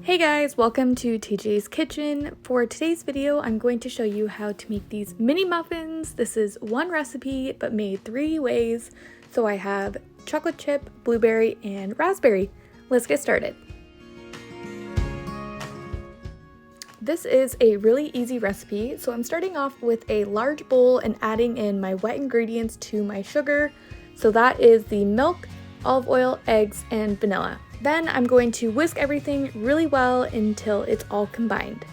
Hey guys, welcome to TJ's Kitchen. For today's video, I'm going to show you how to make these mini muffins. This is one recipe, but made 3 ways. So I have chocolate chip, blueberry, and raspberry. Let's get started. This is a really easy recipe, so I'm starting off with a large bowl and adding in my wet ingredients to my sugar. So that is the milk, olive oil, eggs, and vanilla. Then I'm going to whisk everything really well until it's all combined.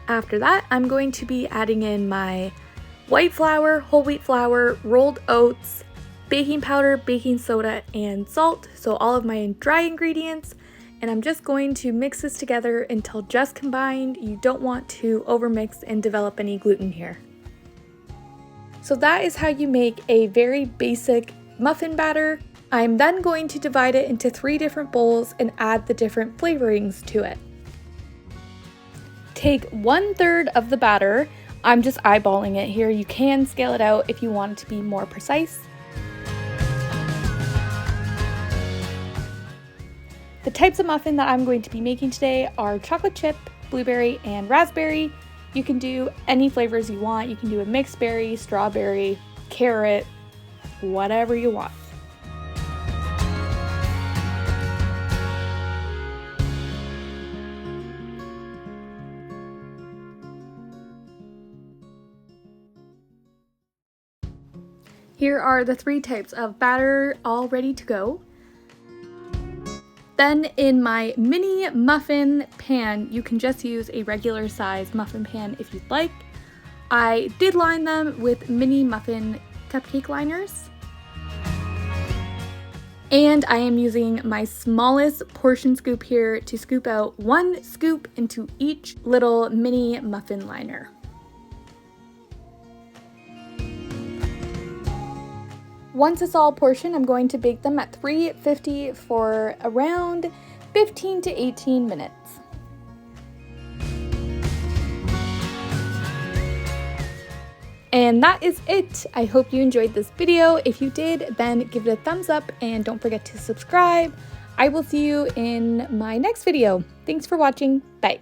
After that, I'm going to be adding in my white flour, whole wheat flour, rolled oats, baking powder, baking soda, and salt, so all of my dry ingredients, and I'm just going to mix this together until just combined. You don't want to overmix and develop any gluten here. So that is how you make a very basic muffin batter. I'm then going to divide it into 3 different bowls and add the different flavorings to it. Take 1/3 of the batter. I'm just eyeballing it here. You can scale it out if you want it to be more precise. The types of muffin that I'm going to be making today are chocolate chip, blueberry, and raspberry. You can do any flavors you want. You can do a mixed berry, strawberry, carrot, whatever you want. Here are the 3 types of batter all ready to go. Then in my mini muffin pan, you can just use a regular size muffin pan if you'd like. I did line them with mini muffin cupcake liners. And I am using my smallest portion scoop here to scoop out 1 scoop into each little mini muffin liner. Once it's all portioned, I'm going to bake them at 350 for around 15 to 18 minutes. And that is it. I hope you enjoyed this video. If you did, then give it a thumbs up and don't forget to subscribe. I will see you in my next video. Thanks for watching. Bye.